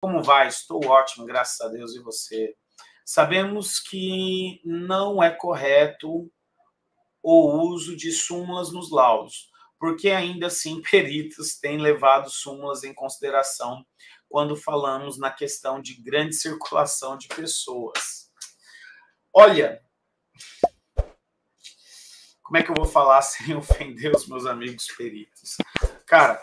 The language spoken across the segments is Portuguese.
Como vai? Estou ótimo, graças a Deus, e você? Sabemos que não é correto o uso de súmulas nos laudos, porque ainda assim peritos têm levado súmulas em consideração quando falamos na questão de grande circulação de pessoas. Olha, como é que eu vou falar sem ofender os meus amigos peritos? Cara,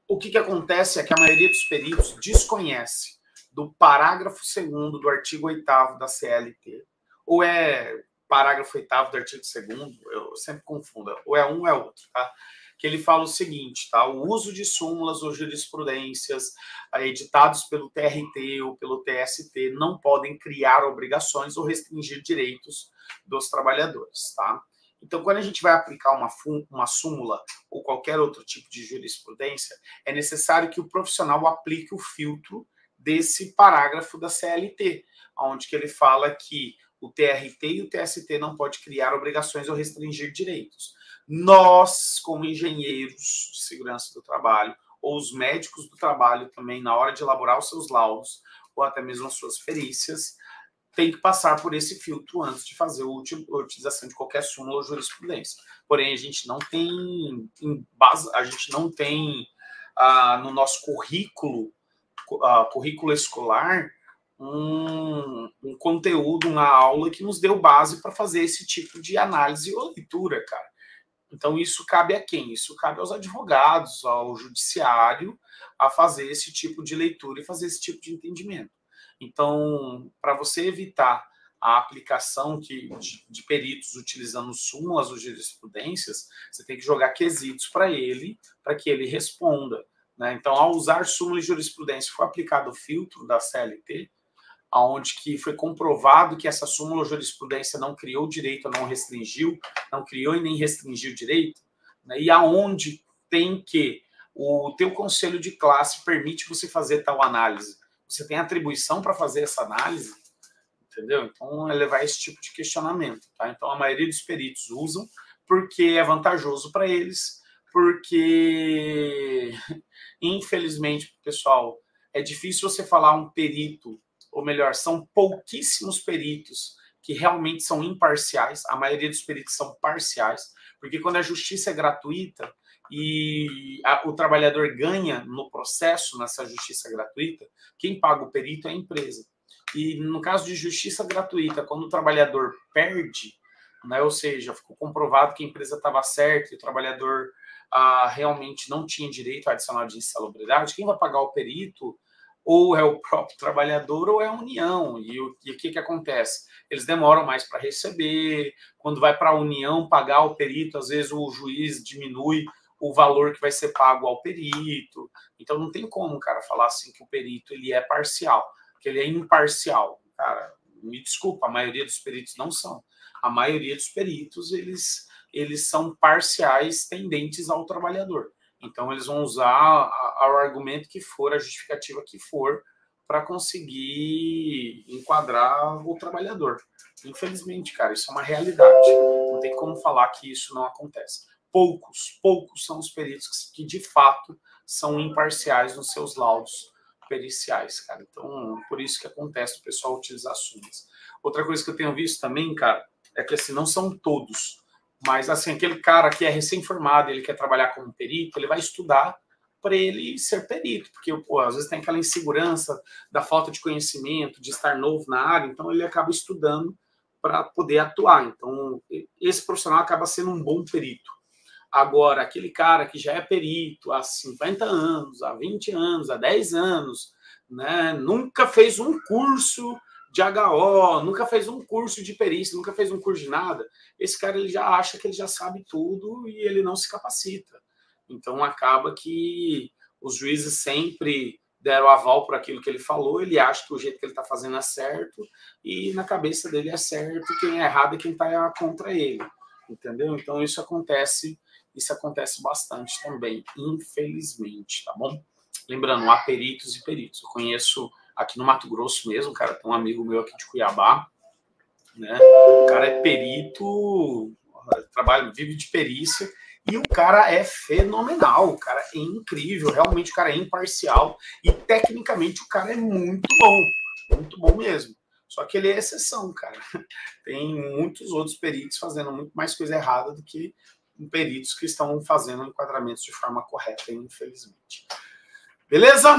o que acontece é que a maioria dos peritos desconhece do parágrafo 2º do artigo 8º da CLT, ou é parágrafo 8º do artigo 2º, eu sempre confundo, ou é um ou é outro, tá? Que ele fala o seguinte, tá? O uso de súmulas ou jurisprudências editados pelo TRT ou pelo TST não podem criar obrigações ou restringir direitos dos trabalhadores, tá? Então, quando a gente vai aplicar uma súmula ou qualquer outro tipo de jurisprudência, é necessário que o profissional aplique o filtro desse parágrafo da CLT, onde que ele fala que o TRT e o TST não pode criar obrigações ou restringir direitos. Nós, como engenheiros de segurança do trabalho, ou os médicos do trabalho também, na hora de elaborar os seus laudos, ou até mesmo as suas perícias, tem que passar por esse filtro antes de fazer a utilização de qualquer súmula ou jurisprudência. Porém, a gente não tem no nosso currículo escolar um conteúdo, uma aula que nos deu base para fazer esse tipo de análise ou leitura, cara. Então, isso cabe a quem? Isso cabe aos advogados, ao judiciário, a fazer esse tipo de leitura e fazer esse tipo de entendimento. Então, para você evitar a aplicação de peritos utilizando súmulas ou jurisprudências, você tem que jogar quesitos para ele, para que ele responda, né? Então, ao usar súmula e jurisprudência, foi aplicado o filtro da CLT, onde que foi comprovado que essa súmula ou jurisprudência não criou direito, não restringiu, não criou e nem restringiu direito, né? E aonde tem que o teu conselho de classe permite você fazer tal análise. Você tem atribuição para fazer essa análise, entendeu? Então, é levar esse tipo de questionamento, tá? Então, a maioria dos peritos usam porque é vantajoso para eles, porque, infelizmente, pessoal, é difícil você falar um perito, ou melhor, são pouquíssimos peritos que realmente são imparciais, a maioria dos peritos são parciais, porque quando a justiça é gratuita, e o trabalhador ganha no processo, nessa justiça gratuita, quem paga o perito é a empresa. E no caso de justiça gratuita, quando o trabalhador perde, né, ou seja, ficou comprovado que a empresa estava certa e o trabalhador realmente não tinha direito adicional de insalubridade, quem vai pagar o perito ou é o próprio trabalhador ou é a União. E o que acontece? Eles demoram mais para receber, quando vai para a União pagar o perito, às vezes o juiz diminui o valor que vai ser pago ao perito. Então não tem como, cara, falar assim que o perito ele é parcial, que ele é imparcial. Cara, me desculpa, a maioria dos peritos não são. A maioria dos peritos, eles são parciais tendentes ao trabalhador. Então eles vão usar o argumento que for, a justificativa que for, para conseguir enquadrar o trabalhador. Infelizmente, cara, isso é uma realidade. Não tem como falar que isso não acontece. Poucos são os peritos que de fato são imparciais nos seus laudos periciais, cara. Então, por isso que acontece o pessoal utilizar súmulas. Outra coisa que eu tenho visto também, cara, é que assim, não são todos, mas assim, aquele cara que é recém-formado, ele quer trabalhar como perito, ele vai estudar para ele ser perito, porque pô, às vezes tem aquela insegurança da falta de conhecimento, de estar novo na área, então ele acaba estudando para poder atuar. Então, esse profissional acaba sendo um bom perito. Agora, aquele cara que já é perito há 50 anos, há 20 anos, há 10 anos, né, nunca fez um curso de HO, nunca fez um curso de perícia, nunca fez um curso de nada, esse cara ele já acha que ele já sabe tudo e ele não se capacita. Então, acaba que os juízes sempre deram aval por aquilo que ele falou, ele acha que o jeito que ele está fazendo é certo e na cabeça dele é certo, quem é errado é quem está contra ele, entendeu? Então, isso acontece bastante também, infelizmente, tá bom? Lembrando, há peritos e peritos. Eu conheço aqui no Mato Grosso mesmo, cara, tem um amigo meu aqui de Cuiabá, né? O cara é perito, vive de perícia, E o cara é fenomenal, o cara é incrível, realmente o cara é imparcial e tecnicamente o cara é muito bom mesmo. Só que ele é exceção, cara. Tem muitos outros peritos fazendo muito mais coisa errada do que peritos que estão fazendo enquadramentos de forma correta, infelizmente. Beleza?